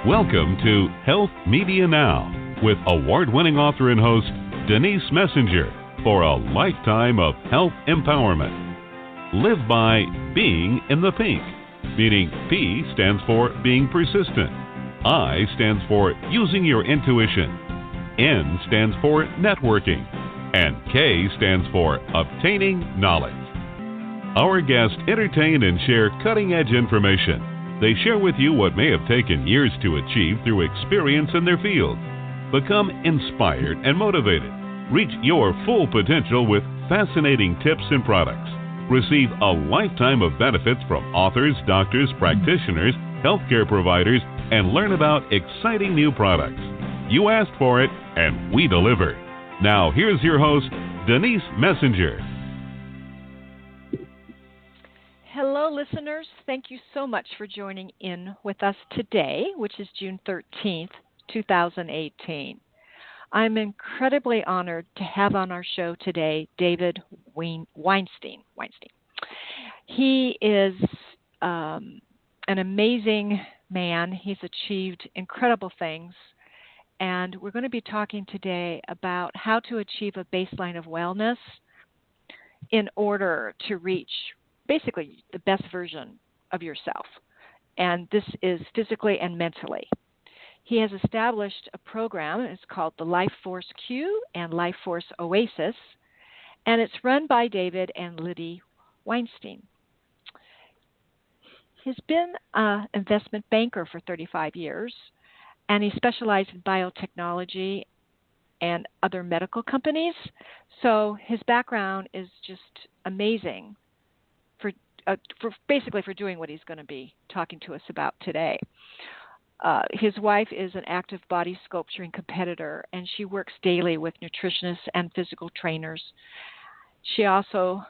Welcome to Health Media Now with award-winning author and host Denise Messenger for a lifetime of health empowerment. Live by being in the pink, meaning P stands for being persistent, I stands for using your intuition, N stands for networking, and K stands for obtaining knowledge. Our guests entertain and share cutting-edge information. They share with you what may have taken years to achieve through experience in their field. Become inspired and motivated. Reach your full potential with fascinating tips and products. Receive a lifetime of benefits from authors, doctors, practitioners, healthcare providers, and learn about exciting new products. You asked for it, and we deliver. Now, here's your host, Denise Messenger. Hello, listeners. Thank you so much for joining in with us today, which is June 13th, 2018. I'm incredibly honored to have on our show today David Weinstein. He is an amazing man. He's achieved incredible things, and we're going to be talking today about how to achieve a baseline of wellness in order to reach basically the best version of yourself, and this is physically and mentally. He has established a program. It's called the Lifeforce Q and Lifeforce Oasis, and it's run by David and Liddy Weinstein. He's been an investment banker for 35 years, and he specialized in biotechnology and other medical companies, so his background is just amazing for doing what he's going to be talking to us about today. His wife is an active body sculpturing competitor, and she works daily with nutritionists and physical trainers. She also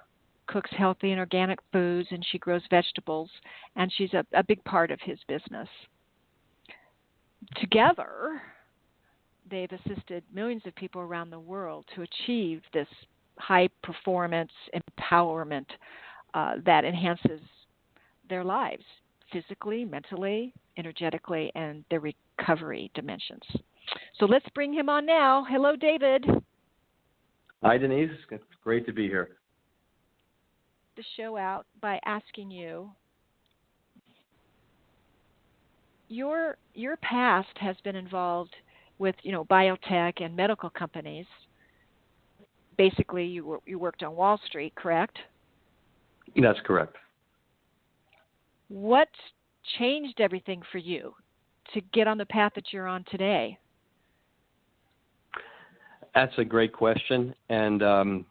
cooks healthy and organic foods, and she grows vegetables, and she's a big part of his business. Together, they've assisted millions of people around the world to achieve this high performance empowerment that enhances their lives physically, mentally, energetically, and their recovery dimensions. So let's bring him on now. Hello, David. Hi, Denise. It's great to be here. The show out by asking you, your past has been involved with, biotech and medical companies. Basically, you worked on Wall Street, correct? That's correct. What changed everything for you to get on the path that you're on today? That's a great question, and I'm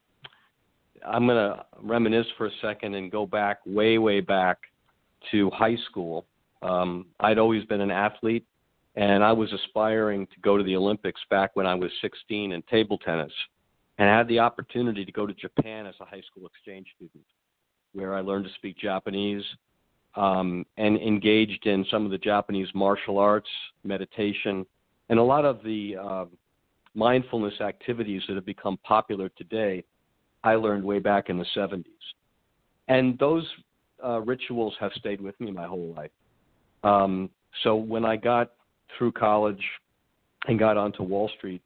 going to reminisce for a second and go back, way back to high school. I'd always been an athlete, and I was aspiring to go to the Olympics back when I was 16 in table tennis, and I had the opportunity to go to Japan as a high school exchange student, where I learned to speak Japanese and engaged in some of the Japanese martial arts, meditation, and a lot of the mindfulness activities that have become popular today, I learned way back in the 70s. And those rituals have stayed with me my whole life. So when I got through college and got onto Wall Street,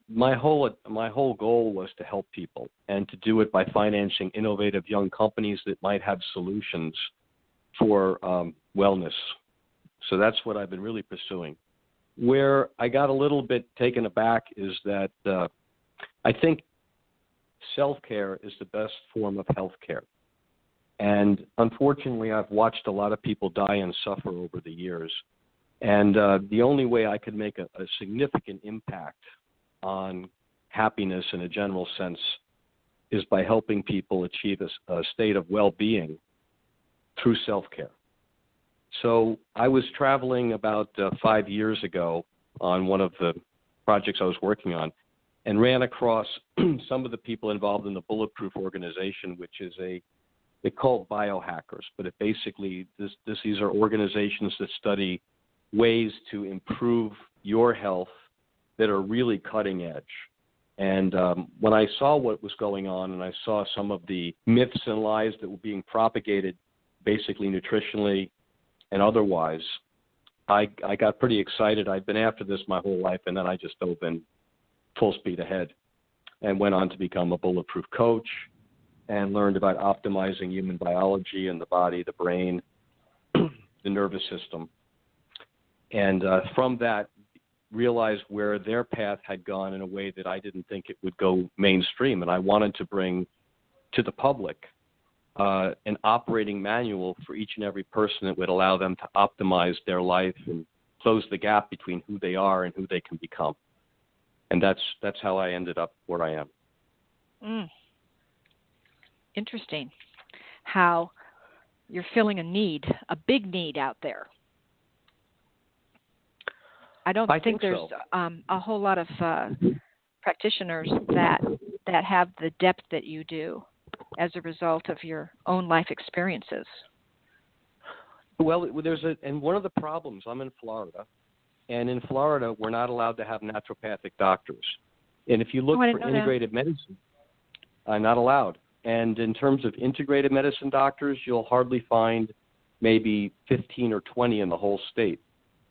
my whole goal was to help people and to do it by financing innovative young companies that might have solutions for wellness. So that's what I've been really pursuing. Where I got a little bit taken aback is that I think self-care is the best form of healthcare. And unfortunately, I've watched a lot of people die and suffer over the years. And the only way I could make a significant impact on happiness in a general sense is by helping people achieve a state of well-being through self-care. So I was traveling about 5 years ago on one of the projects I was working on and ran across some of the people involved in the Bulletproof organization, which is they call it biohackers, but it basically, these are organizations that study ways to improve your health that are really cutting edge. And when I saw what was going on and I saw some of the myths and lies that were being propagated, basically nutritionally and otherwise, I got pretty excited. I'd been after this my whole life, and then I just dove in full speed ahead and went on to become a bulletproof coach and learned about optimizing human biology and the body, the brain, the nervous system. And from that, realized where their path had gone in a way that I didn't think it would go mainstream. And I wanted to bring to the public an operating manual for each and every person that would allow them to optimize their life and close the gap between who they are and who they can become. And that's how I ended up where I am. Interesting. How you're filling a need, a big need out there. I don't think there's so. A whole lot of practitioners that have the depth that you do as a result of your own life experiences. Well, and one of the problems, I'm in Florida, and in Florida, we're not allowed to have naturopathic doctors. And if you look for integrated medicine, I'm not allowed. And in terms of integrated medicine doctors, you'll hardly find maybe 15 or 20 in the whole state.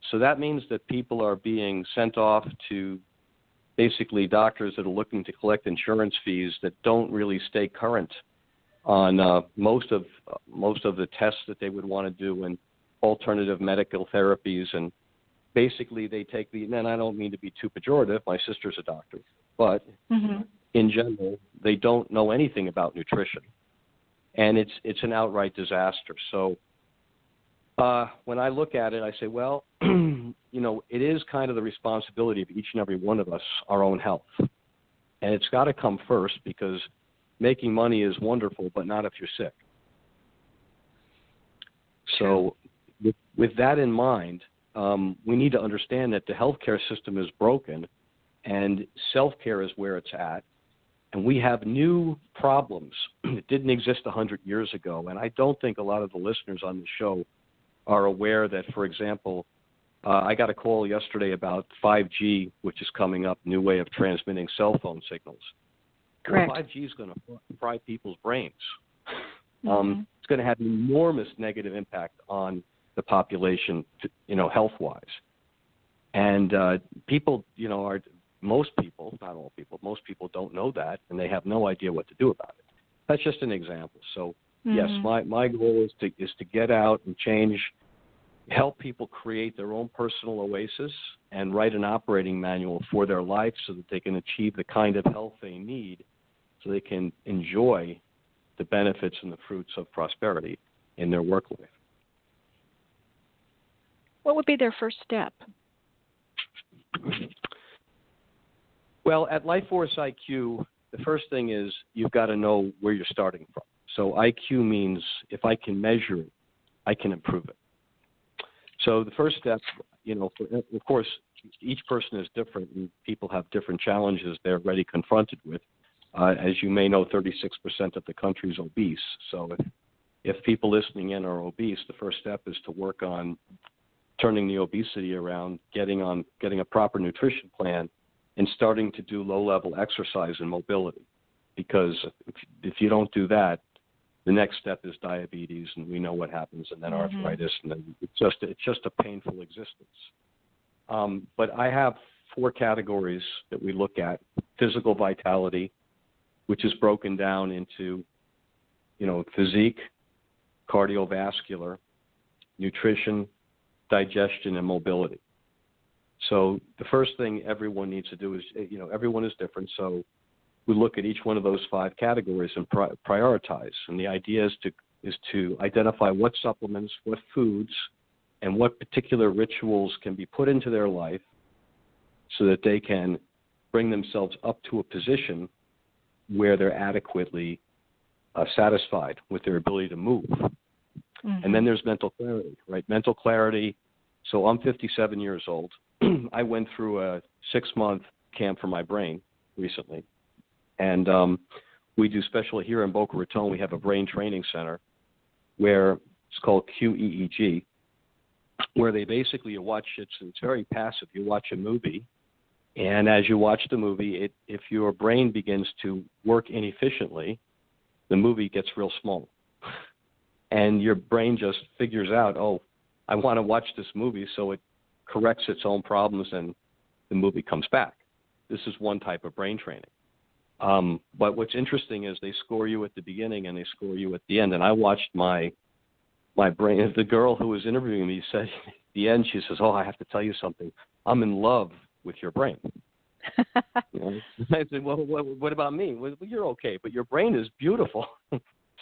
So that means that people are being sent off to basically doctors that are looking to collect insurance fees that don't really stay current on most of the tests that they would want to do and alternative medical therapies. And basically they take and I don't mean to be too pejorative, my sister's a doctor, but in general, they don't know anything about nutrition. And it's an outright disaster. So when I look at it, I say, well, it is kind of the responsibility of each and every one of us, our own health. And it's got to come first, because making money is wonderful, but not if you're sick. So with that in mind, we need to understand that the healthcare system is broken and self-care is where it's at. And we have new problems that didn't exist 100 years ago. And I don't think a lot of the listeners on the show are aware that, for example, I got a call yesterday about 5G, which is coming up, new way of transmitting cell phone signals. Correct. Well, 5G is going to fry people's brains. It's going to have an enormous negative impact on the population, health-wise. And people, most people, not all people, most people don't know that, and they have no idea what to do about it. That's just an example. So, yes, my goal is to get out and change, help people create their own personal oasis and write an operating manual for their life so that they can achieve the kind of health they need so they can enjoy the benefits and the fruits of prosperity in their work life. What would be their first step? Well, at Lifeforce IQ, the first thing is you've got to know where you're starting from. So IQ means if I can measure it, I can improve it. So the first step, of course, each person is different and people have different challenges they're already confronted with. As you may know, 36% of the country is obese. So if people listening in are obese, the first step is to work on turning the obesity around, getting a proper nutrition plan, and starting to do low-level exercise and mobility. Because if you don't do that, the next step is diabetes, and we know what happens, and then arthritis, and then it's just a painful existence. But I have 4 categories that we look at: physical vitality, which is broken down into, physique, cardiovascular, nutrition, digestion, and mobility. So the first thing everyone needs to do is, everyone is different, so we look at each one of those 5 categories and prioritize. And the idea is to identify what supplements, what foods, and what particular rituals can be put into their life so that they can bring themselves up to a position where they're adequately satisfied with their ability to move. And then there's mental clarity, right? Mental clarity. So I'm 57 years old. I went through a 6-month camp for my brain recently. And we do here in Boca Raton, we have a brain training center where it's called QEEG, where they basically it's very passive. You watch a movie, and as you watch the movie, if your brain begins to work inefficiently, the movie gets real small. And your brain just figures out, I want to watch this movie so it corrects its own problems and the movie comes back. This is one type of brain training. But what's interesting is they score you at the beginning and they score you at the end. And I watched my brain. The girl who was interviewing me said at the end, she says, "Oh, I have to tell you something. I'm in love with your brain." You know? I said, "Well, what about me?" "Well, you're okay, but your brain is beautiful."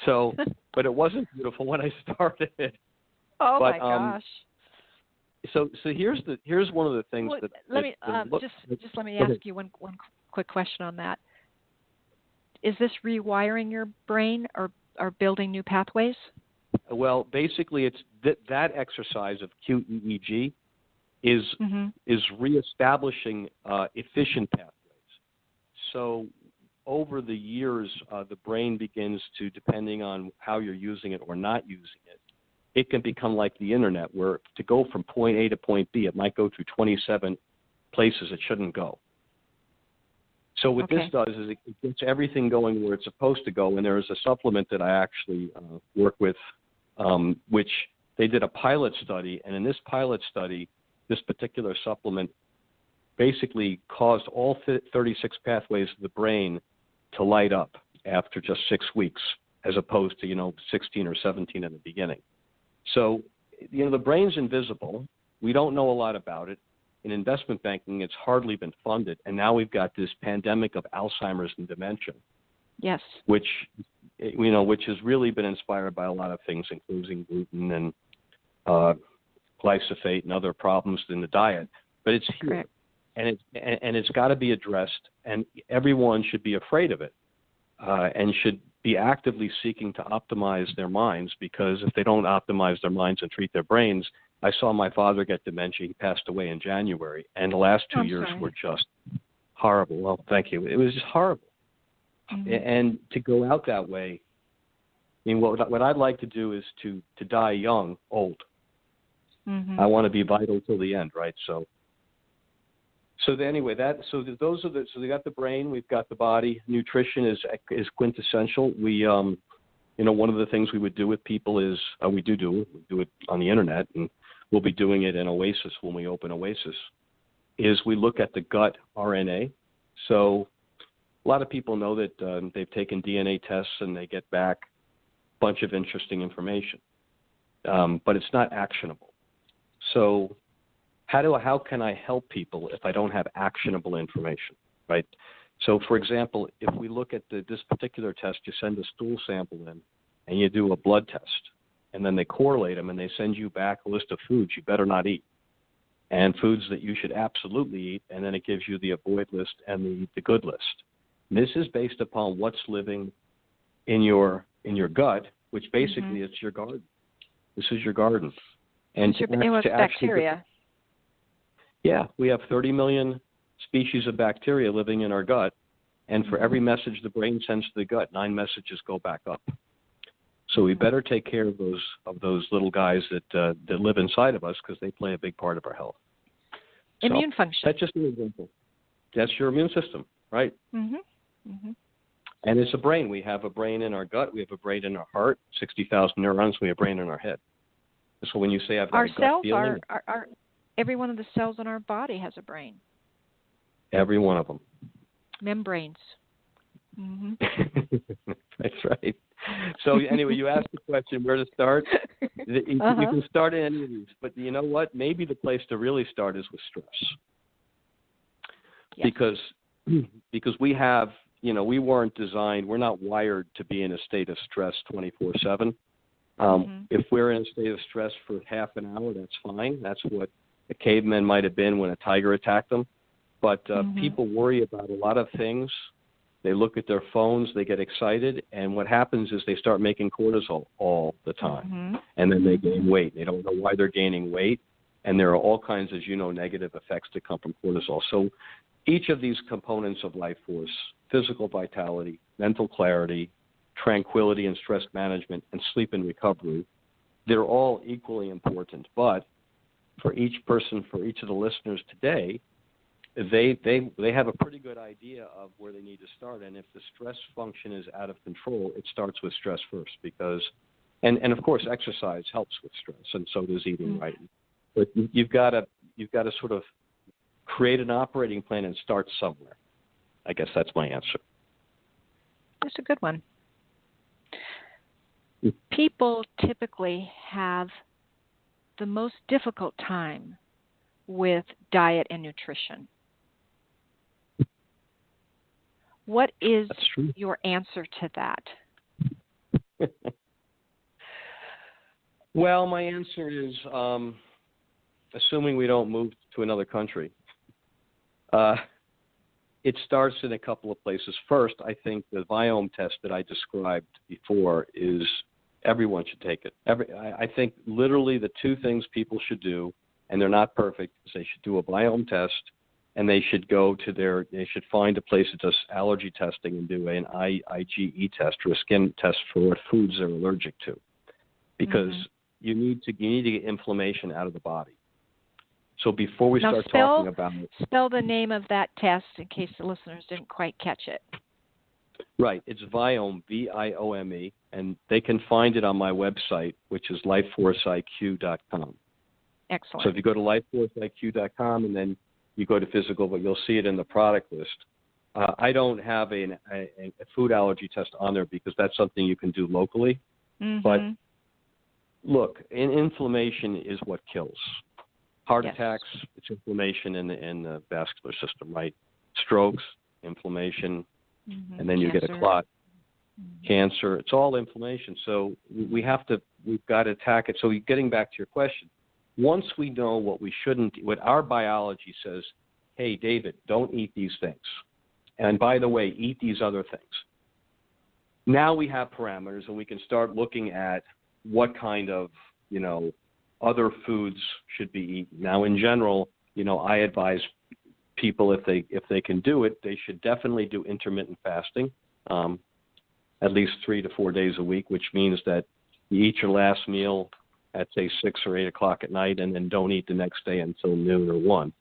So, but it wasn't beautiful when I started it. Oh, my gosh. So here's one of the things well, that let me just let me ask you one quick question on that. Is this rewiring your brain or building new pathways? Well, basically, it's that exercise of QEEG is reestablishing efficient pathways. So over the years, the brain begins to, depending on how you're using it or not using it, it can become like the internet, where to go from point A to point B, it might go through 27 places it shouldn't go. So what this does is it gets everything going where it's supposed to go. And there is a supplement that I actually work with, which they did a pilot study. And in this pilot study, this particular supplement basically caused all 36 pathways of the brain to light up after just 6 weeks, as opposed to, 16 or 17 in the beginning. So, the brain's invisible. We don't know a lot about it. In investment banking, it's hardly been funded. And now we've got this pandemic of Alzheimer's and dementia. Yes. Which has really been inspired by a lot of things, including gluten and glyphosate and other problems in the diet. But it's here. Correct. And it's got to be addressed, and everyone should be afraid of it and should be actively seeking to optimize their minds, because if they don't optimize their minds and treat their brains, I saw my father get dementia. He passed away in January, and the last 2 years were just horrible. Well, thank you. It was just horrible. Mm-hmm. And to go out that way, what I'd like to do is to die young, old. Mm-hmm. I want to be vital till the end, right? So anyway, those are we got the brain, we've got the body. Nutrition is quintessential. We, one of the things we would do with people is we do it on the internet, and we'll be doing it in Oasis when we open Oasis. Is we look at the gut RNA. So a lot of people know that they've taken DNA tests and they get back a bunch of interesting information, but it's not actionable. So how can I help people if I don't have actionable information, right? So, for example, if we look at this particular test, you send a stool sample in and you do a blood test, and then they correlate them and they send you back a list of foods you better not eat and foods that you should absolutely eat, and then it gives you the avoid list and the good list. And this is based upon what's living in your gut, which basically it's your garden. This is your garden. And it's bacteria. Yeah, we have 30 million species of bacteria living in our gut, and for every message the brain sends to the gut, 9 messages go back up. So we better take care of those little guys that live inside of us, because they play a big part of our health. Immune function. That's just an example. That's your immune system, right? Mm-hmm. Mm-hmm. And it's a brain. We have a brain in our gut. We have a brain in our heart. 60,000 neurons. We have a brain in our head. So when you say I've got a gut feeling, every one of the cells in our body has a brain. Every one of them. Membranes. Mm-hmm. That's right. So anyway, you asked the question where to start. You can start in any of these, but you know what? Maybe the place to really start is with stress. Yes. Because we have, we weren't designed, we're not wired to be in a state of stress 24/7. If we're in a state of stress for half an hour, that's fine. That's what the cavemen might have been when a tiger attacked them. But people worry about a lot of things. They look at their phones, they get excited, and what happens is they start making cortisol all the time. And then they gain weight. They don't know why they're gaining weight, and there are all kinds, as you know, negative effects that come from cortisol. So each of these components of Lifeforce, physical vitality, mental clarity, tranquility and stress management, and sleep and recovery, they're all equally important. But for each person, for each of the listeners today, they have a pretty good idea of where they need to start. And if the stress function is out of control, it starts with stress first, because And of course, exercise helps with stress, and so does eating right. But you've got to sort of create an operating plan and start somewhere. I guess that's my answer. That's a good one. People typically have the most difficult time with diet and nutrition. What is your answer to that? Well, my answer is, assuming we don't move to another country, it starts in a couple of places. First, I think the Viome test that I described before is everyone should take it. I think literally the two things people should do, and they're not perfect, is they should do a Viome test, and they should they should find a place that does allergy testing and do an IgE test or a skin test for what foods they're allergic to, because you need to get inflammation out of the body. So before we start talking about it, spell the name of that test in case the listeners didn't quite catch it. Right, it's Viome, Viome, and they can find it on my website, which is lifeforceiq.com. Excellent. So if you go to lifeforceiq.com and then you go to physical, but you'll see it in the product list. I don't have a food allergy test on there because that's something you can do locally. But look, inflammation is what kills. Heart attacks, it's inflammation in the vascular system, right? Strokes, inflammation, and then you get a clot. Cancer, it's all inflammation. So we've got to attack it. So getting back to your question, once we know what our biology says, hey, David, don't eat these things. And by the way, eat these other things. Now we have parameters and we can start looking at what kind of, other foods should be eaten. Now, in general, I advise people if they can do it, they should definitely do intermittent fasting, at least 3 to 4 days a week, which means that you eat your last meal at, say, 6 or 8 o'clock at night, and then don't eat the next day until noon or 1.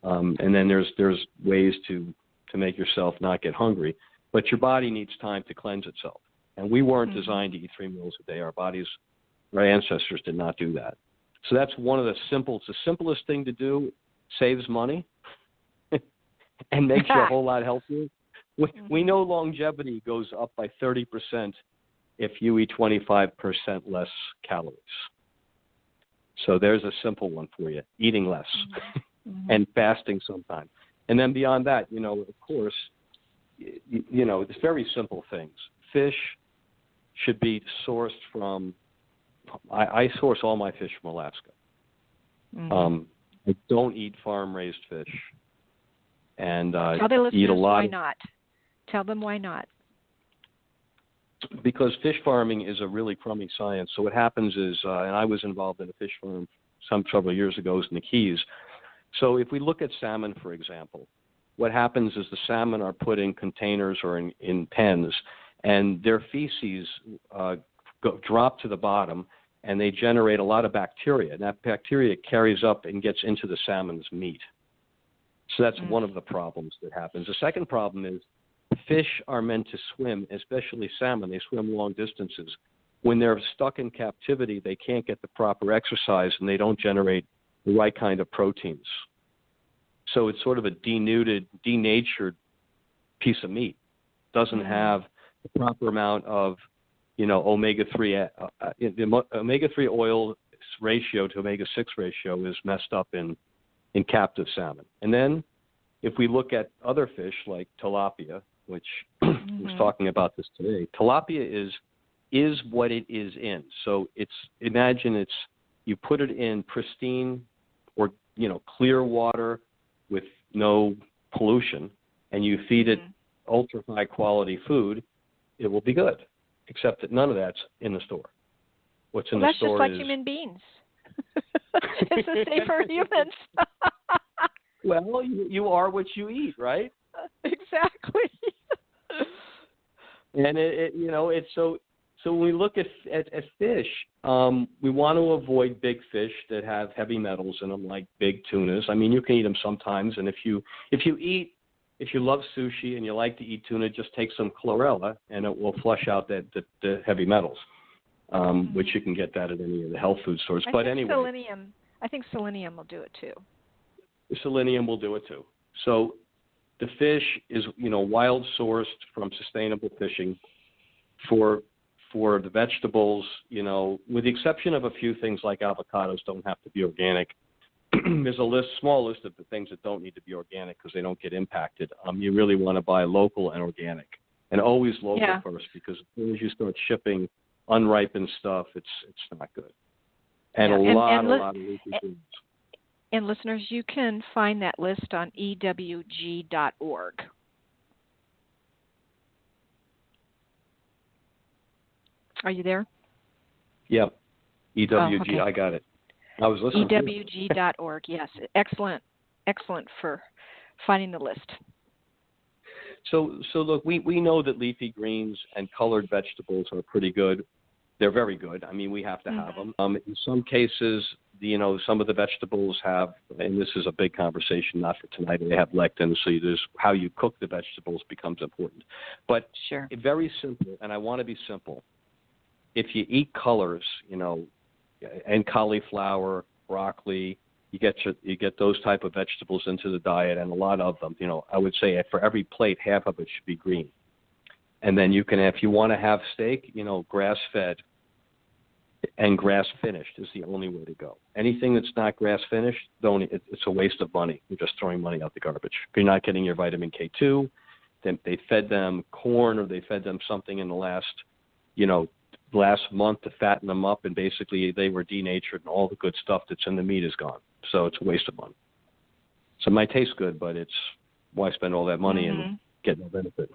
And then there's ways to make yourself not get hungry. But your body needs time to cleanse itself. And we weren't designed to eat 3 meals a day. Our ancestors did not do that. So that's it's the simplest thing to do, saves money, and makes you a whole lot healthier. We know longevity goes up by 30% if you eat 25% less calories. So there's a simple one for you, eating less and fasting sometime. And then beyond that, of course, it's very simple things. Fish should be sourced from, I source all my fish from Alaska. I don't eat farm-raised fish. And Tell the listeners eat a lot why not. Tell them why not. Because fish farming is a really crummy science. So what happens is, and I was involved in a fish farm several years ago in the Keys. So if we look at salmon, for example, what happens is the salmon are put in containers or in pens, and their feces drop to the bottom, and they generate a lot of bacteria. And that bacteria carries up and gets into the salmon's meat. So that's one of the problems that happens. The second problem is fish are meant to swim, especially salmon. They swim long distances. When they're stuck in captivity, they can't get the proper exercise, and they don't generate the right kind of proteins. So it's sort of a denatured piece of meat. Doesn't have the proper amount of, omega-3. The omega-3 oil ratio to omega-6 ratio is messed up in captive salmon. And then if we look at other fish like tilapia, which was talking about this today, tilapia is what it is in. So imagine you put it in pristine or clear water with no pollution, and you feed it ultra high quality food, it will be good. Except that none of that's in the store. What's in the store that's just like human beings. It's the same for humans. Well, you are what you eat, right? Exactly. And it's so when we look at fish, we want to avoid big fish that have heavy metals in them, like big tunas. I mean, you can eat them sometimes, and if you love sushi and you like to eat tuna, just take some chlorella, and it will flush out the heavy metals. which you can get that at any of the health food stores. But anyway, I think selenium will do it too. Selenium will do it too. So the fish is, wild sourced from sustainable fishing. For the vegetables, with the exception of a few things like avocados don't have to be organic. There's a small list of the things that don't need to be organic because they don't get impacted. You really want to buy local and organic, and always local first, because as soon as you start shipping unripened stuff, it's not good. And a lot of leafy greens. And listeners, you can find that list on ewg.org. Are you there? Yep. EWG, Oh, okay. I got it. I was listening. EWG.org, yes. Excellent for finding the list. So look, we know that leafy greens and colored vegetables are pretty good. They're very good. I mean, we have to have them. In some cases, some of the vegetables have, and this is a big conversation, not for tonight, they have lectins, so there's how you cook the vegetables becomes important. But sure. Very simple, and I want to be simple. If you eat colors, and cauliflower, broccoli, you get those type of vegetables into the diet, and a lot of them. I would say for every plate, half of it should be green. And then you can, if you want to have steak, grass-fed and grass-finished is the only way to go. Anything that's not grass-finished, it's a waste of money. You're just throwing money out the garbage. You're not getting your vitamin K2. Then they fed them corn, or they fed them something in the last month to fatten them up, and basically they were denatured, and all the good stuff that's in the meat is gone. So it's a waste of money. So it might taste good, but it's why spend all that money and get no benefit.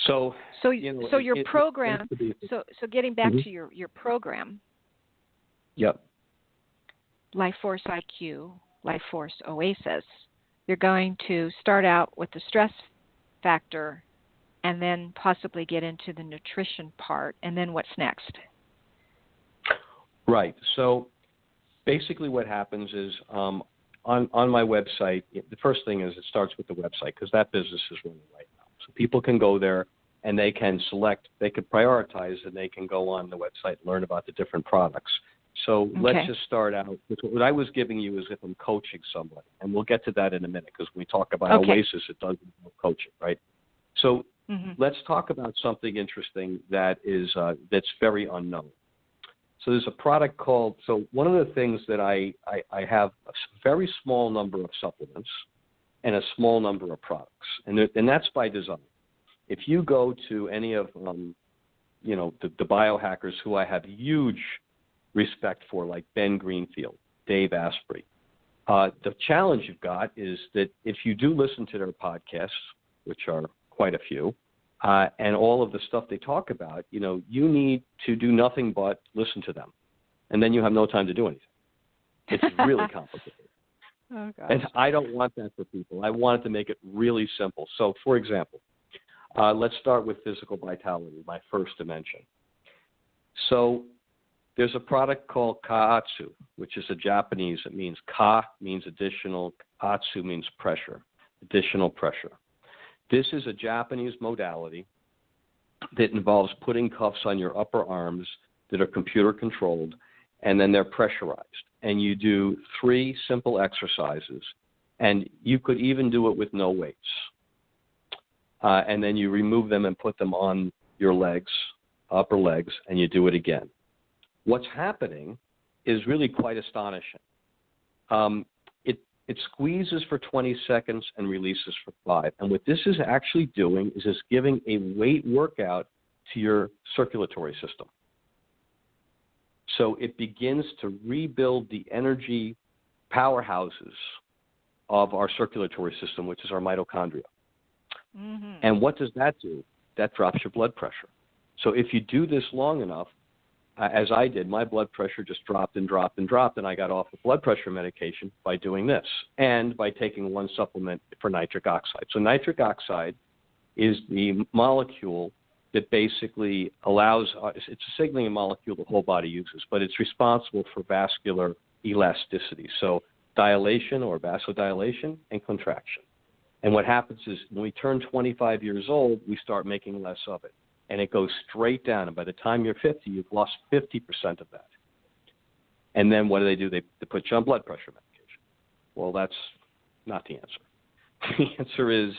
So your program. So getting back to your program. Yep. Lifeforce IQ, Lifeforce Oasis. You're going to start out with the stress factor, and then possibly get into the nutrition part, and then what's next? Right. So basically what happens is on my website, the first thing is it starts with the website, because that business is running right now. So people can go there and they can select, they can prioritize, and they can go on the website and learn about the different products. So let's just start out with what I was giving you is if I'm coaching somebody, and we'll get to that in a minute, because when we talk about Oasis, it doesn't involve coaching, right? So let's talk about something interesting that is that's very unknown. So there's a product called, so one of the things that I have a very small number of supplements and a small number of products, and that's by design. If you go to any of the biohackers who I have huge respect for, like Ben Greenfield, Dave Asprey, the challenge you've got is that if you do listen to their podcasts, which are quite a few, and all of the stuff they talk about, you need to do nothing but listen to them. And then you have no time to do anything. It's really complicated. Oh, gosh. And I don't want that for people. I wanted to make it really simple. So, for example, let's start with physical vitality, my first dimension. So there's a product called Kaatsu, which is a Japanese. It means ka means additional, atsu means pressure, additional pressure. This is a Japanese modality that involves putting cuffs on your upper arms that are computer controlled, and then they're pressurized. And you do 3 simple exercises, and you could even do it with no weights. And then you remove them and put them on your legs, upper legs, and you do it again. What's happening is really quite astonishing. It squeezes for 20 seconds and releases for 5. And what this is actually doing is it's giving a weight workout to your circulatory system. So it begins to rebuild the energy powerhouses of our circulatory system, which is our mitochondria. Mm-hmm. And what does that do? That drops your blood pressure. So if you do this long enough, as I did, my blood pressure just dropped and dropped and dropped, and I got off of blood pressure medication by doing this and by taking 1 supplement for nitric oxide. So nitric oxide is the molecule that basically allows, it's a signaling molecule the whole body uses, but it's responsible for vascular elasticity. So dilation or vasodilation and contraction. And what happens is when we turn 25 years old, we start making less of it. and it goes straight down. And by the time you're 50, you've lost 50% of that. And then what do? They put you on blood pressure medication. Well, that's not the answer. The answer is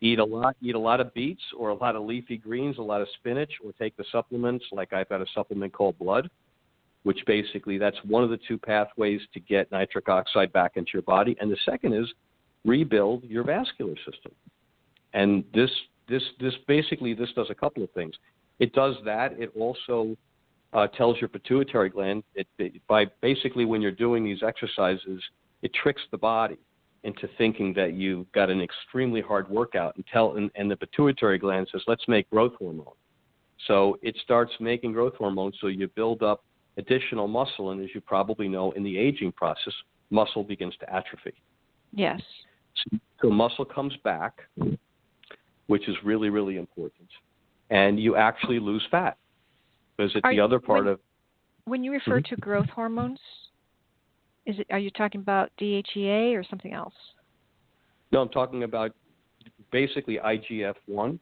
eat a lot of beets or a lot of leafy greens, a lot of spinach, or take the supplements. Like I've got a supplement called Blood, which basically that's one of the two pathways to get nitric oxide back into your body. And the second is rebuild your vascular system. And this basically does a couple of things. It does that. It also tells your pituitary gland, by basically when you're doing these exercises, it tricks the body into thinking that you've got an extremely hard workout, and the pituitary gland says, let's make growth hormone. So it starts making growth hormone, so you build up additional muscle, and as you probably know, in the aging process, muscle begins to atrophy. Yes. So muscle comes back, which is really, really important, and you actually lose fat. Because it's the other part of... When you refer to growth hormones, are you talking about DHEA or something else? No, I'm talking about basically IGF-1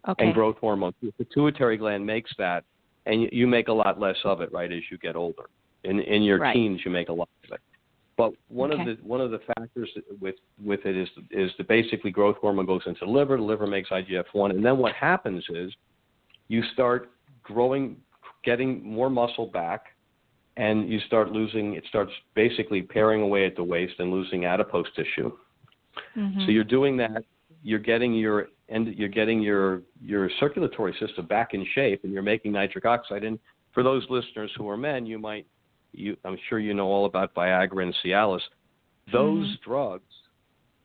and growth hormone. The pituitary gland makes that, and you make a lot less of it, right, as you get older. In your teens, you make a lot of it. But one of the factors with it is that basically growth hormone goes into the liver makes IGF-1, and then what happens is you start growing, getting more muscle back, and you start losing. It starts basically paring away at the waist and losing adipose tissue. So you're doing that. You're getting your circulatory system back in shape, and you're making nitric oxide. And for those listeners who are men, I'm sure you know all about Viagra and Cialis. Those drugs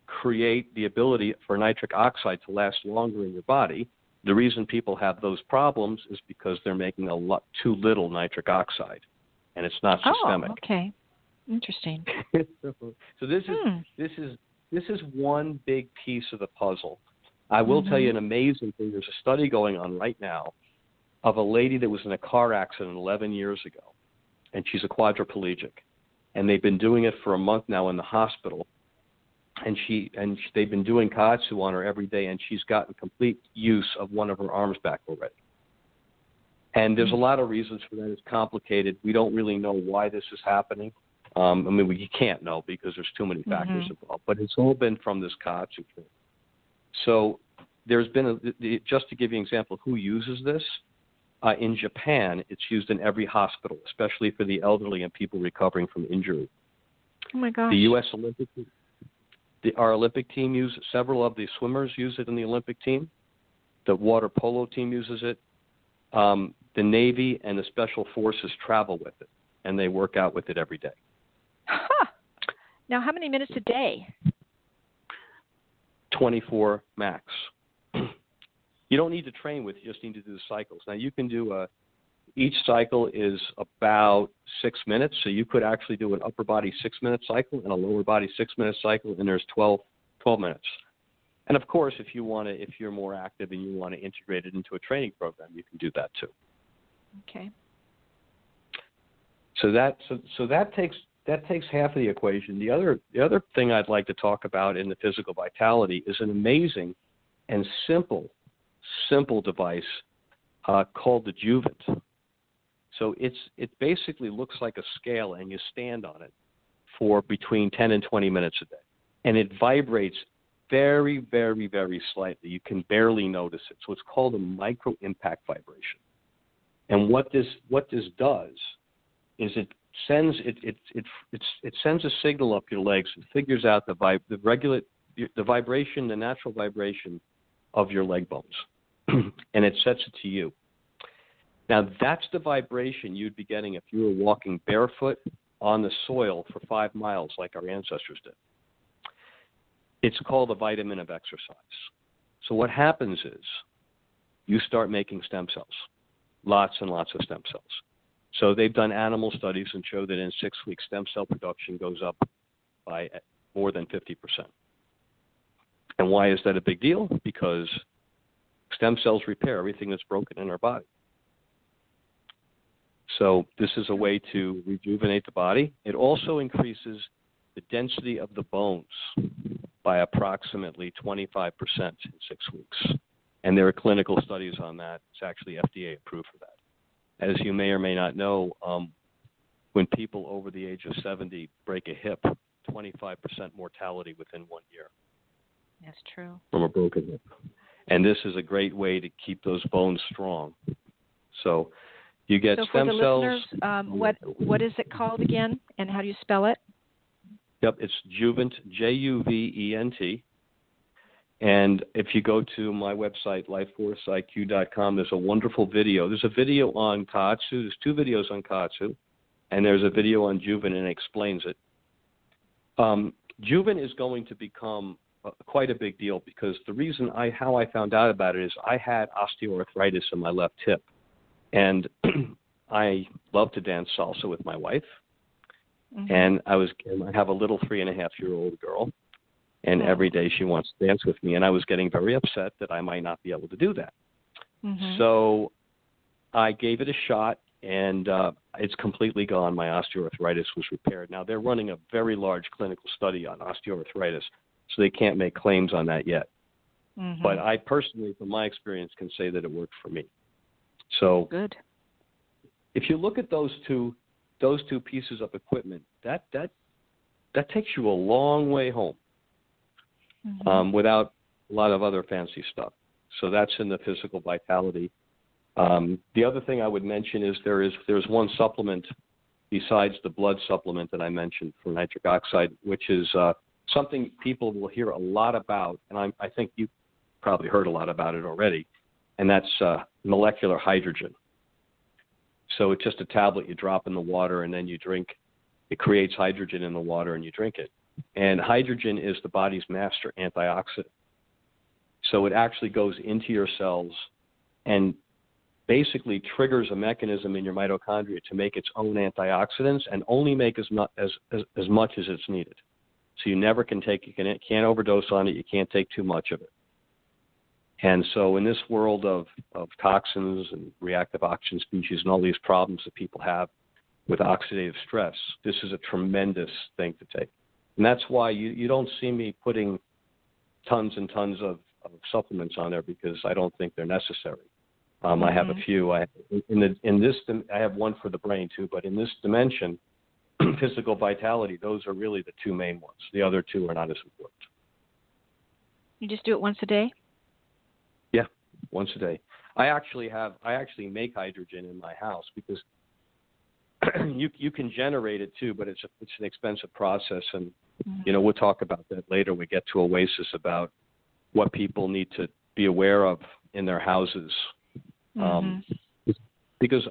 create the ability for nitric oxide to last longer in your body. The reason people have those problems is because they're making too little nitric oxide, and it's not systemic. Oh, okay, interesting. So this is one big piece of the puzzle. I will tell you an amazing thing. There's a study going on right now of a lady that was in a car accident 11 years ago, and she's a quadriplegic, and they've been doing it for a month now in the hospital. And they've been doing Katsu on her every day, and she's gotten complete use of one of her arms back already. And there's a lot of reasons for that. It's complicated. We don't really know why this is happening. You can't know because there's too many factors involved. But it's all been from this Katsu thing. So there's been just to give you an example of who uses this. In Japan, it's used in every hospital, especially for the elderly and people recovering from injury. Oh my gosh! The U.S. Our Olympic team uses it. Several of the swimmers use it in the Olympic team. The water polo team uses it. The Navy and the Special Forces travel with it, and they work out with it every day. Huh. Now, how many minutes a day? 24 max. You don't need to train with it. You just need to do the cycles. Now, you can do each cycle is about 6 minutes, so you could actually do an upper body 6-minute cycle and a lower body 6-minute cycle, and there's 12 minutes. And of course, if you're more active and you want to integrate it into a training program, you can do that too. Okay. So that takes half of the equation. The other thing I'd like to talk about in the physical vitality is an amazing and simple device called the Rejuvenate. So it basically looks like a scale, and you stand on it for between 10 and 20 minutes a day. And it vibrates very, very, very slightly. You can barely notice it. So it's called a micro-impact vibration. And what this does is it sends a signal up your legs. It figures out the vibration, the natural vibration of your leg bones, and it sets it to you. Now, that's the vibration you'd be getting if you were walking barefoot on the soil for 5 miles like our ancestors did. It's called a vitamin of exercise. So what happens is you start making stem cells, lots and lots of stem cells. So they've done animal studies and show that in 6 weeks, stem cell production goes up by more than 50%. And why is that a big deal? Because stem cells repair everything that's broken in our body. So this is a way to rejuvenate the body. It also increases the density of the bones by approximately 25% in 6 weeks. And there are clinical studies on that. It's actually FDA approved for that. As you may or may not know, when people over the age of 70 break a hip, 25% mortality within 1 year. That's true. From a broken hip. And this is a great way to keep those bones strong. So you get stem cells. So for the listeners, what is it called again, and how do you spell it? Yep, it's Juvent, Juvent. And if you go to my website, lifeforceiq.com, there's a wonderful video. There's a video on Katsu. There's 2 videos on Katsu, and there's a video on Juvent, and it explains it. Juvent is going to become quite a big deal because the reason how I found out about it is I had osteoarthritis in my left hip, and I love to dance salsa with my wife, and I have a little 3.5-year-old girl, and every day she wants to dance with me, and I was getting very upset that I might not be able to do that. So I gave it a shot, and it's completely gone. My osteoarthritis was repaired. Now, they're running a very large clinical study on osteoarthritis, so they can't make claims on that yet. But I personally, from my experience, can say that it worked for me. So good. If you look at those two pieces of equipment, that takes you a long way home without a lot of other fancy stuff. So that's in the physical vitality. The other thing I would mention is there's one supplement besides the blood supplement that I mentioned for nitric oxide, which is something people will hear a lot about, and I think you probably heard a lot about it already, and that's molecular hydrogen. So it's just a tablet you drop in the water and then you drink. It creates hydrogen in the water and you drink it. And hydrogen is the body's master antioxidant. So it actually goes into your cells and basically triggers a mechanism in your mitochondria to make its own antioxidants and only make as much as it's needed. So you can't overdose on it. You can't take too much of it. And so in this world of toxins and reactive oxygen species and all these problems that people have with oxidative stress, this is a tremendous thing to take. And that's why you don't see me putting tons and tons of supplements on there because I don't think they're necessary. I have a few. I have one for the brain too, but in this dimension, physical vitality, those are really the 2 main ones. The other 2 are not as important. You just do it once a day? Yeah, once a day. I actually make hydrogen in my house because you can generate it too, but it's an expensive process, and we'll talk about that later. We get to Oasis about what people need to be aware of in their houses. Because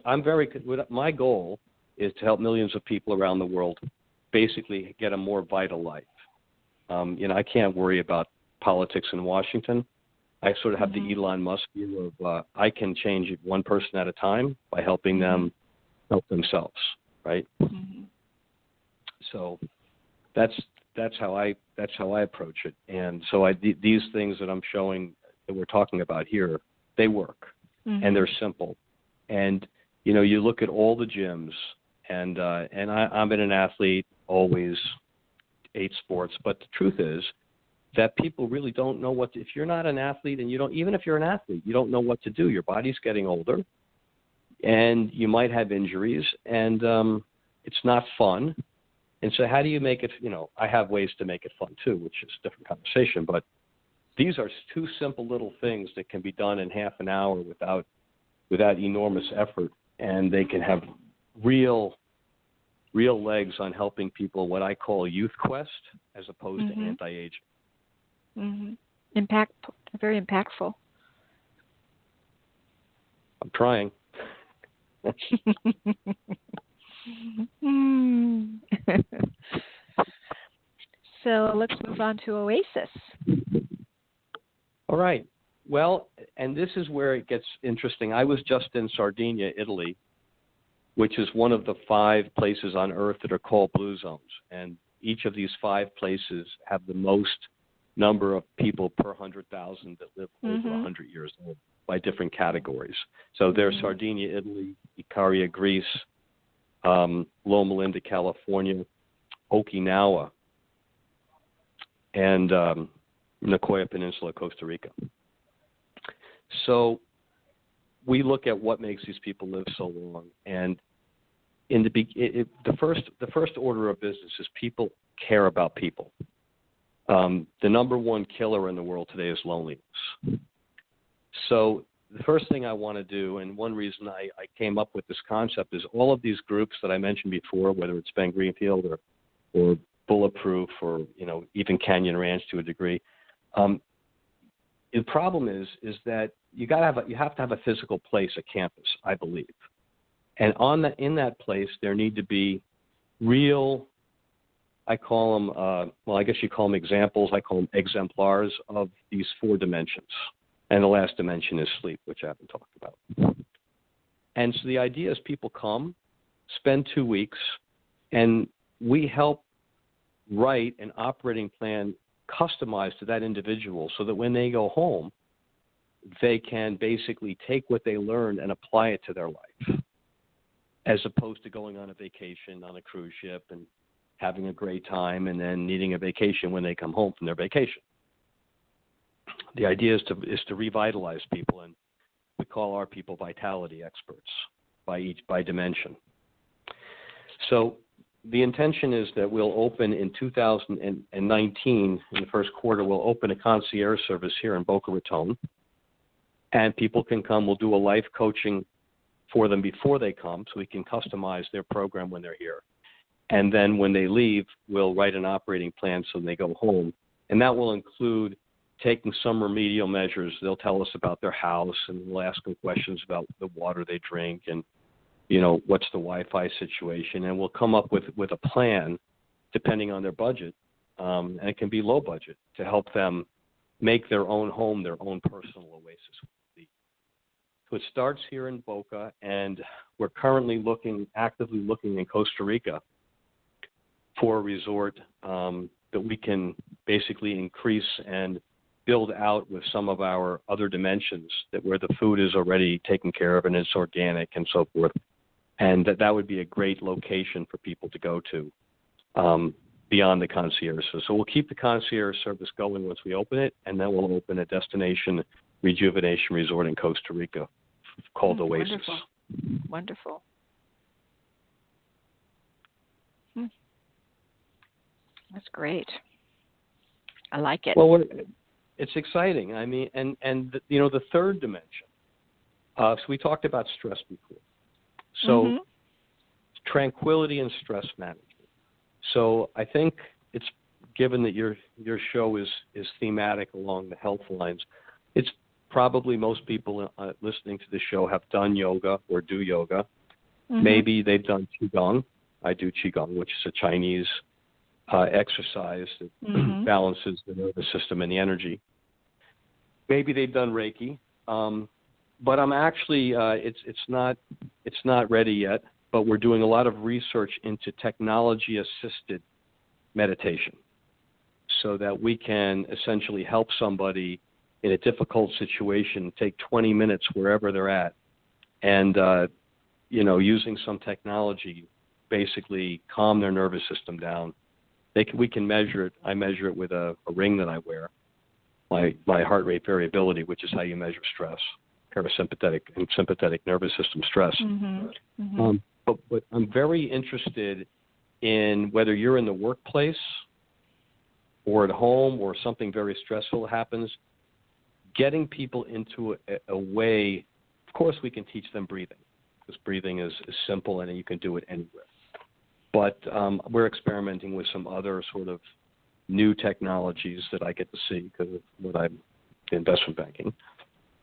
my goal is to help millions of people around the world basically get a more vital life. I can't worry about politics in Washington. I sort of have the Elon Musk view of I can change it one person at a time by helping them help themselves, right? So that's how I approach it. And so these things that I'm showing that we're talking about here, they work and they're simple. And you look at all the gyms, and I've been an athlete, always 8 sports, but the truth is that people really don't know if you're not an athlete, and even if you're an athlete, you don't know what to do. Your body's getting older, and you might have injuries, and it's not fun. And so how do you make it, I have ways to make it fun too, which is a different conversation, but these are 2 simple little things that can be done in half an hour without enormous effort, and they can have real legs on helping people, what I call youth quest, as opposed to anti-aging. Very impactful. I'm trying. So let's move on to Oasis. All right. Well, and this is where it gets interesting. I was just in Sardinia, Italy, which is one of the 5 places on Earth that are called blue zones. And each of these 5 places have the most number of people per 100,000 that live over 100 years old by different categories. So there's Sardinia, Italy, Icaria, Greece, Loma Linda, California, Okinawa, and Nicoya Peninsula, Costa Rica. So we look at what makes these people live so long, and the first order of business is people care about people. The number one killer in the world today is loneliness. So the first thing I want to do, and one reason I came up with this concept, is all of these groups that I mentioned before, whether it's Ben Greenfield or Bulletproof or even Canyon Ranch to a degree. The problem is that you have to have a physical place, a campus, I believe, and in that place there need to be real. I call them, I guess you call them examples. I call them exemplars of these 4 dimensions. And the last dimension is sleep, which I haven't talked about. And so the idea is people come, spend 2 weeks, and we help write an operating plan customized to that individual so that when they go home, they can basically take what they learned and apply it to their life, as opposed to going on a vacation on a cruise ship and having a great time and then needing a vacation when they come home from their vacation. The idea is to revitalize people, and we call our people vitality experts by dimension. So the intention is that we'll open in 2019, in the first quarter, we'll open a concierge service here in Boca Raton, and people can come. We'll do a life coaching for them before they come, so we can customize their program when they're here. And then when they leave, we'll write an operating plan so when they go home, and that will include taking some remedial measures. They'll tell us about their house, and we'll ask them questions about the water they drink and what's the Wi-Fi situation, and we'll come up with a plan depending on their budget, and it can be low budget, to help them make their own home their own personal oasis. So it starts here in Boca, and we're currently actively looking in Costa Rica for a resort that we can basically increase and build out with some of our other dimensions, where the food is already taken care of and it's organic and so forth. And that would be a great location for people to go to beyond the concierge. So we'll keep the concierge service going once we open it, and then we'll open a destination rejuvenation resort in Costa Rica called Oasis. Wonderful. Wonderful. That's great. I like it. Well, it's exciting. I mean, and the third dimension. So we talked about stress before. So tranquility and stress management. So I think it's, given that your show is thematic along the health lines, it's probably most people listening to the show have done yoga or do yoga. Maybe they've done Qigong. I do Qigong, which is a Chinese exercise that balances the nervous system and the energy. Maybe they've done Reiki. But I'm actually, it's not ready yet, but we're doing a lot of research into technology-assisted meditation so that we can essentially help somebody in a difficult situation take 20 minutes wherever they're at, and, using some technology, basically calm their nervous system down. We can measure it. I measure it with a ring that I wear, my heart rate variability, which is how you measure stress. Parasympathetic and sympathetic nervous system stress. But I'm very interested in, whether you're in the workplace or at home or something very stressful happens, getting people into a way. Of course, we can teach them breathing, because breathing is simple and you can do it anywhere. But we're experimenting with some other sort of new technologies that I get to see because of what I'm in investment banking.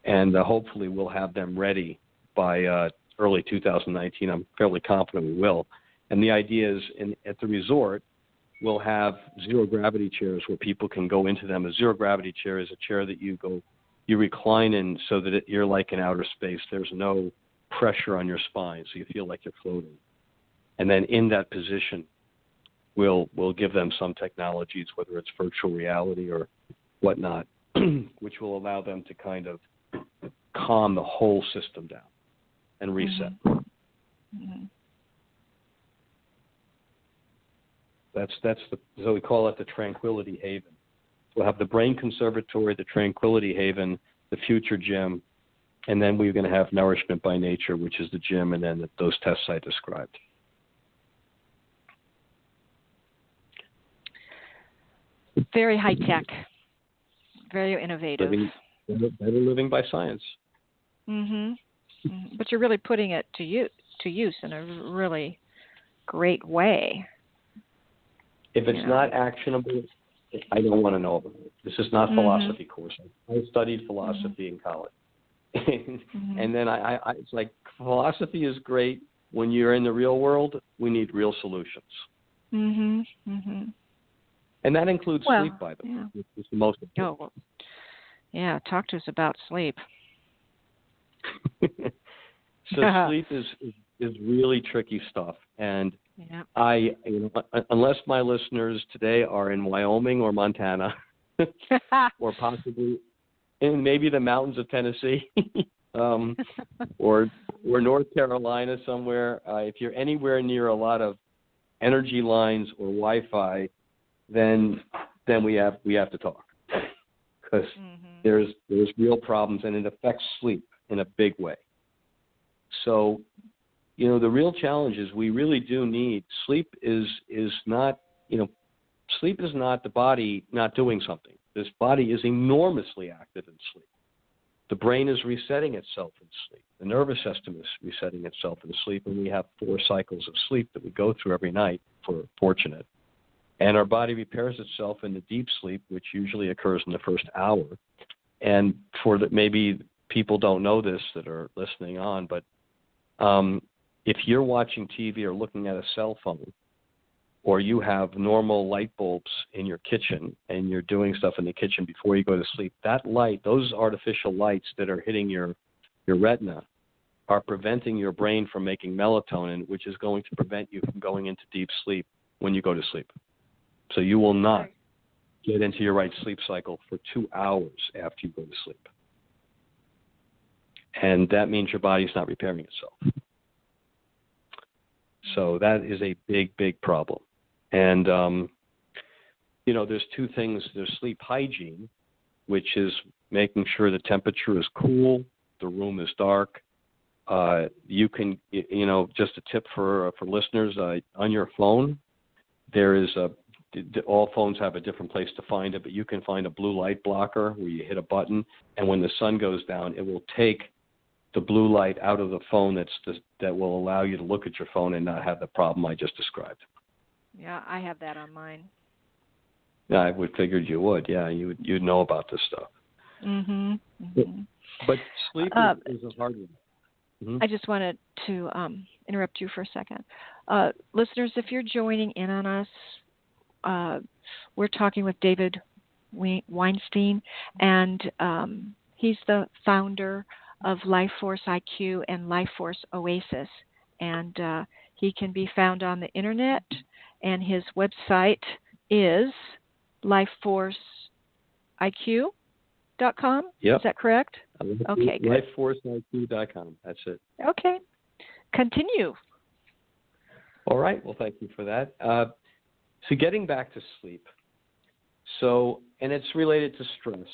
And hopefully we'll have them ready by early 2019. I'm fairly confident we will. And the idea is, at the resort, we'll have zero-gravity chairs where people can go into them. A zero-gravity chair is a chair that you recline in so that you're like in outer space. There's no pressure on your spine, so you feel like you're floating. And then in that position, we'll give them some technologies, whether it's virtual reality or whatnot, which will allow them to kind of calm the whole system down and reset. So we call it the Tranquility Haven. We'll have the Brain Conservatory, the Tranquility Haven, the Future Gym, And then we're going to have nourishment by nature, which is the gym, and then those tests I described. Very high tech, very innovative. Better living by science. But you're really putting it to use in a really great way. If it's not actionable, I don't want to know about it. This is not philosophy course. I studied philosophy in college. And then it's like, philosophy is great. When you're in the real world, we need real solutions. And that includes sleep, by the way, which is the most important. Yeah, talk to us about sleep. So sleep is really tricky stuff. And unless my listeners today are in Wyoming or Montana, or possibly in maybe the mountains of Tennessee, or North Carolina somewhere, if you're anywhere near a lot of energy lines or Wi-Fi, then we have to talk, because there's real problems, and it affects sleep in a big way. So, the real challenge is we really do need sleep. Is not sleep is not the body not doing something. This body is enormously active in sleep. The brain is resetting itself in sleep. The nervous system is resetting itself in sleep, and we have 4 cycles of sleep that we go through every night, if we're fortunate. And our body repairs itself in the deep sleep, which usually occurs in the first hour. And maybe people don't know this that are listening on, but if you're watching TV or looking at a cell phone, or you have normal light bulbs in your kitchen and you're doing stuff in the kitchen before you go to sleep, that light, those artificial lights that are hitting your retina, are preventing your brain from making melatonin, which is going to prevent you from going into deep sleep when you go to sleep. So you will not get into your right sleep cycle for 2 hours after you go to sleep. And that means your body's not repairing itself. So that is a big, big problem. And, there's 2 things. There's sleep hygiene, which is making sure the temperature is cool, the room is dark. You can, just a tip for listeners, on your phone, there is all phones have a different place to find it, but you can find a blue light blocker where you hit a button, and when the sun goes down, it will take the blue light out of the phone that will allow you to look at your phone and not have the problem I just described. Yeah, I have that on mine. Yeah, I would figured you would. Yeah, you'd know about this stuff. But sleep is a hard one. I just wanted to interrupt you for a second. Listeners, if you're joining in on us, we're talking with David Weinstein, and he's the founder of Lifeforce IQ and Lifeforce Oasis. And he can be found on the internet, and his website is lifeforceiq.com. Yep. Is that correct? Okay, good. Lifeforceiq.com. That's it. Okay. Continue. All right. Well, thank you for that. So getting back to sleep. And it's related to stress.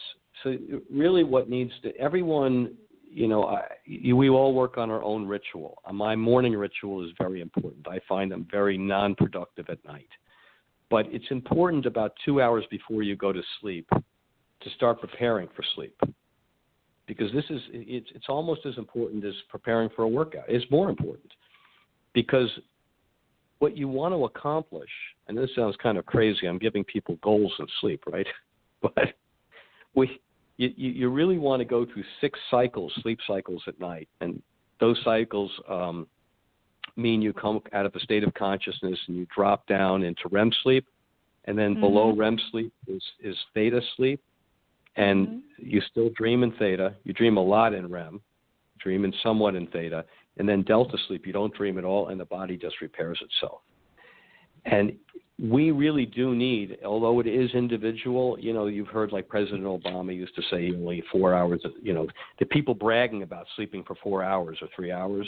So really what needs to, everyone, we all work on our own ritual. My morning ritual is very important. I find them very non-productive at night. But it's important about 2 hours before you go to sleep to start preparing for sleep. Because it's almost as important as preparing for a workout. It's more important. Because what you want to accomplish, and this sounds kind of crazy, I'm giving people goals in sleep, right? But you really want to go through 6 sleep cycles at night. And those cycles mean you come out of a state of consciousness and you drop down into REM sleep. And then below REM sleep is theta sleep. And you still dream in theta. You dream a lot in REM, dreaming somewhat in theta. And then delta sleep, you don't dream at all, and the body just repairs itself. And we really do need, although it is individual, you've heard like President Obama used to say only 4 hours, the people bragging about sleeping for 4 hours or 3 hours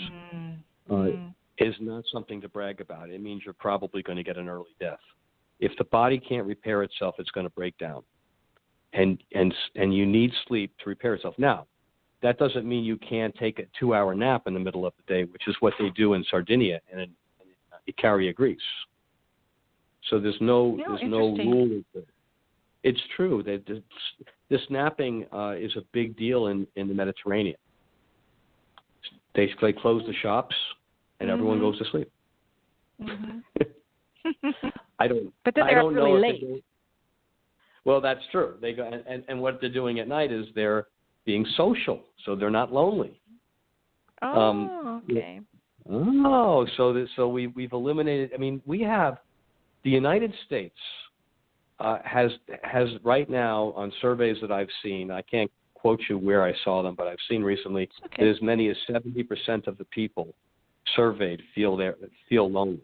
is not something to brag about. It means you're probably going to get an early death. If the body can't repair itself, it's going to break down. And you need sleep to repair itself. Now, that doesn't mean you can't take a 2-hour nap in the middle of the day, which is what they do in Sardinia and in Icaria, Greece. So there's no rule. It's true that this napping is a big deal in the Mediterranean. They close the shops and everyone goes to sleep. But then they're up really late. Well, that's true. They go and what they're doing at night is they're being social, so they're not lonely. Oh, okay. So we've eliminated. I mean, we have the United States has right now on surveys that I've seen. I can't quote you where I saw them, but I've seen recently that as many as 70% of the people surveyed feel lonely.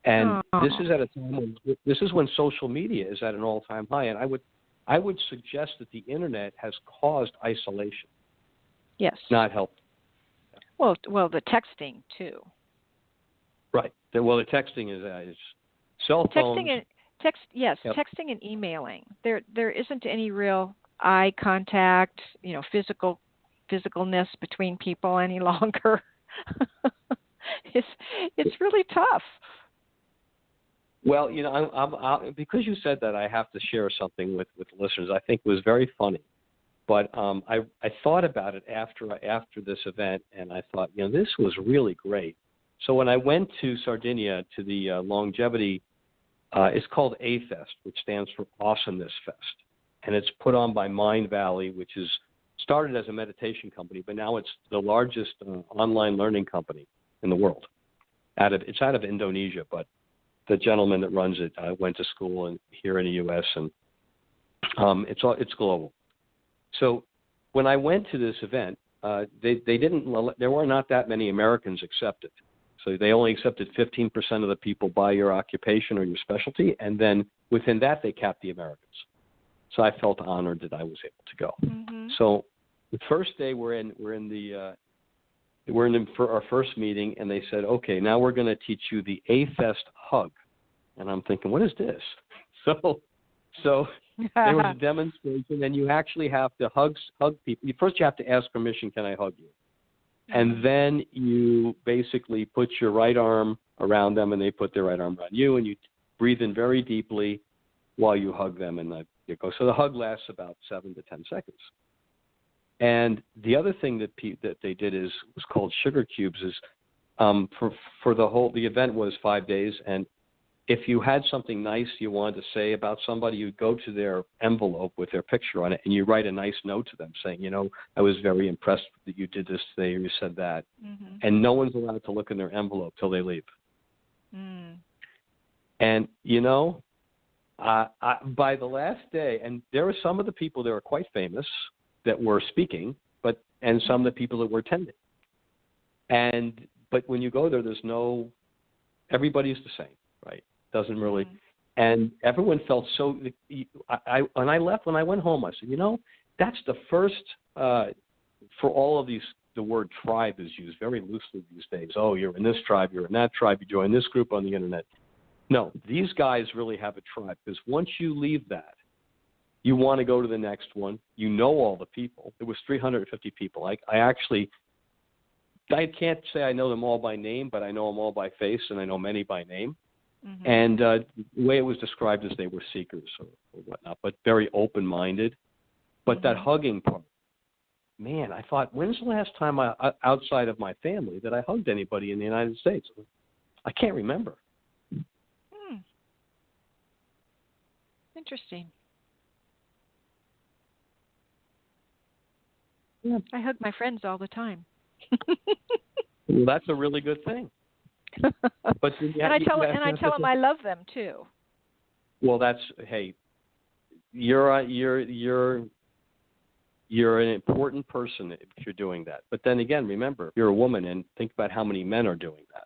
And this is at a time when social media is at an all-time high, and I would suggest that the internet has caused isolation. Yes. Not helped. Well, the texting too. Right. Well, the texting is cell phones. Texting and emailing. There isn't any real eye contact, physicalness between people any longer. It's really tough. Well, I'm because you said that, I have to share something with listeners. I think it was very funny, but I thought about it after this event, and I thought, this was really great. So when I went to Sardinia to the longevity, it's called A-Fest, which stands for Awesomeness Fest, and it's put on by Mind Valley, which is started as a meditation company, but now it's the largest online learning company in the world. It's out of Indonesia, but the gentleman that runs it went to school here in the U.S. and it's global. So when I went to this event, there were not that many Americans accepted. So they only accepted 15% of the people by your occupation or your specialty, and then within that they capped the Americans. So I felt honored that I was able to go. Mm-hmm. So the first day we're in for our first meeting, and they said, okay, now we're going to teach you the A-Fest hug. And I'm thinking, what is this? So there was a demonstration, and you actually have to hug people. First you have to ask permission, can I hug you? And then you basically put your right arm around them, and they put their right arm around you, and you breathe in very deeply while you hug them, and you go. So the hug lasts about 7 to 10 seconds. And the other thing that they did was called sugar cubes. Is for the event was 5 days, and if you had something nice you wanted to say about somebody, you'd go to their envelope with their picture on it, and you write a nice note to them saying, I was very impressed that you did this today, or you said that. Mm-hmm. And no one's allowed to look in their envelope till they leave. Mm. And, by the last day, and there were some of the people that were quite famous that were speaking, and some of the people that were attending. But when you go there, everybody's the same, right? Doesn't really, and everyone felt so. When I went home, I said, that's the first for all of these. The word tribe is used very loosely these days. Oh, you're in this tribe, you're in that tribe, you join this group on the internet. No, these guys really have a tribe, because once you leave that, you want to go to the next one. You know all the people. There was 350 people. I can't say I know them all by name, but I know them all by face, and I know many by name. Mm-hmm. And the way it was described is they were seekers or whatnot, but very open-minded. But that hugging part, man, I thought, when's the last time outside of my family that I hugged anybody in the United States? I can't remember. Interesting. Yeah. I hug my friends all the time. Well, that's a really good thing. But I tell them I love them too. Well, you're an important person if you're doing that. But then again, remember, you're a woman, and think about how many men are doing that.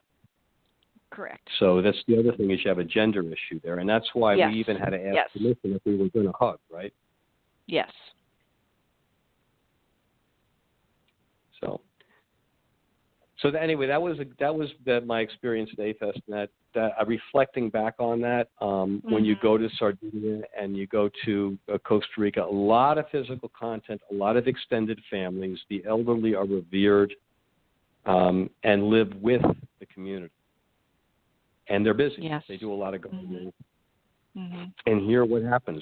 Correct. So that's the other thing, is you have a gender issue there, and that's why we even had to ask permission if we were going to hug, right? Yes. So anyway, that was my experience at A-Fest. And that reflecting back on that, when you go to Sardinia and you go to Costa Rica, a lot of physical content, a lot of extended families. The elderly are revered and live with the community. And they're busy. Yes. They do a lot of gardening. Mm-hmm. And here, what happens?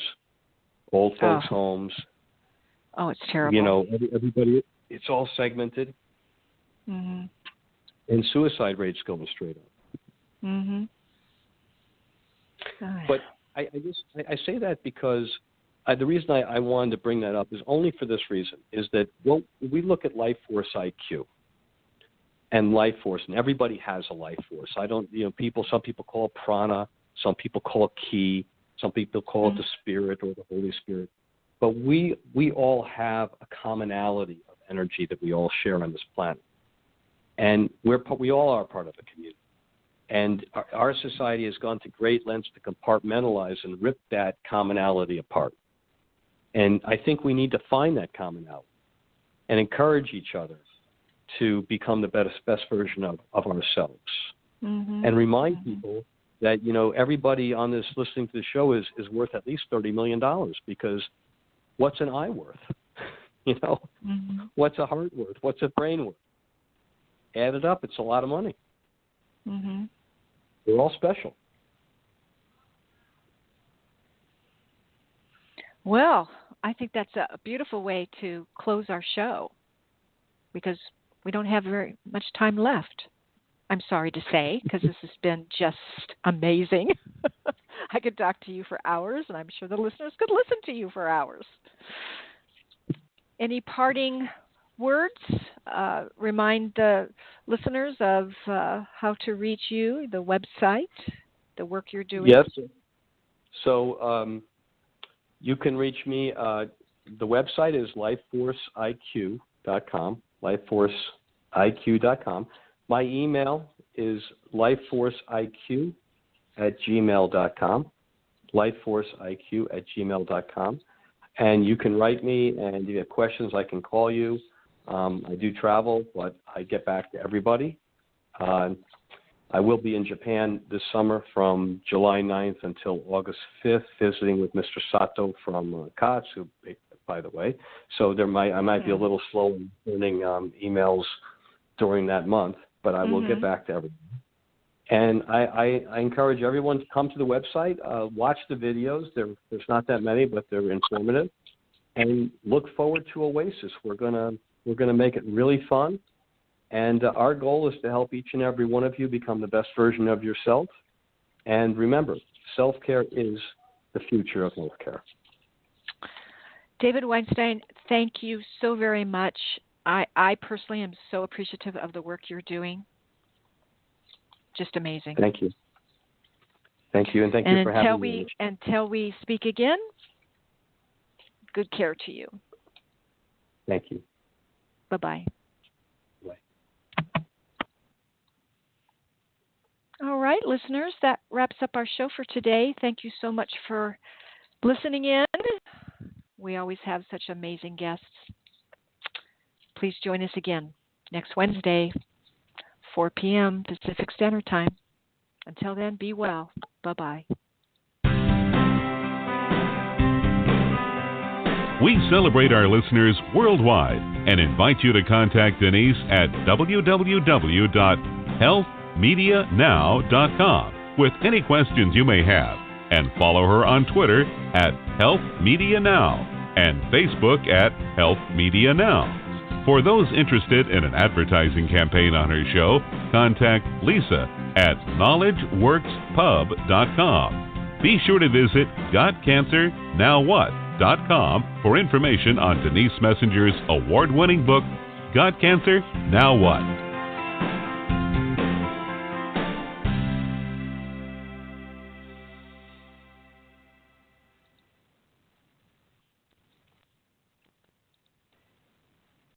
Old folks' homes. Oh, it's terrible. You know, everybody. It's all segmented. Mm-hmm. And suicide rates going straight up. Mm-hmm. But I say that because the reason I wanted to bring that up is only for this reason, is that we look at Lifeforce IQ and Lifeforce, and everybody has a Lifeforce. Some people call it prana, some people call it ki, some people call it the spirit or the Holy Spirit. But we all have a commonality of energy that we all share on this planet. And we all are part of a community. And our society has gone to great lengths to compartmentalize and rip that commonality apart. And I think we need to find that commonality and encourage each other to become the best version of ourselves. Mm-hmm. And remind people that, everybody on this listening to the show is worth at least $30 million, because what's an eye worth? Mm-hmm. What's a heart worth? What's a brain worth? Add it up, it's a lot of money. Mm-hmm. We're all special. Well, I think that's a beautiful way to close our show, because we don't have very much time left. I'm sorry to say, because this has been just amazing. I could talk to you for hours, and I'm sure the listeners could listen to you for hours. Any parting words? Remind the listeners of how to reach you, the website, the work you're doing. Yes. So you can reach me. The website is lifeforceiq.com, lifeforceiq.com. My email is lifeforceiq@gmail.com, lifeforceiq@gmail.com. And you can write me, and if you have questions, I can call you. I do travel, but I get back to everybody. I will be in Japan this summer from July 9th until August 5th, visiting with Mr. Sato from COTS, who, by the way. So I might be a little slow in sending emails during that month, but I will get back to everyone. And I encourage everyone to come to the website, watch the videos. There's not that many, but they're informative. And look forward to Oasis. We're gonna make it really fun. And our goal is to help each and every one of you become the best version of yourself. And remember, self-care is the future of healthcare. David Weinstein, thank you so very much. I personally am so appreciative of the work you're doing. Just amazing. Thank you. Thank you, and thank you for having me. Until we speak again, good care to you. Thank you. Bye-bye. Bye. All right, listeners, that wraps up our show for today. Thank you so much for listening in. We always have such amazing guests. Please join us again next Wednesday, 4 p.m. Pacific Standard Time. Until then, be well. Bye-bye. We celebrate our listeners worldwide and invite you to contact Denise at www.healthmedianow.com with any questions you may have, and follow her on Twitter at HealthMediaNow and Facebook at HealthMediaNow. For those interested in an advertising campaign on her show, contact Lisa at KnowledgeWorksPub.com. Be sure to visit GotCancerNowWhat.com for information on Denise Messenger's award-winning book, Got Cancer? Now What?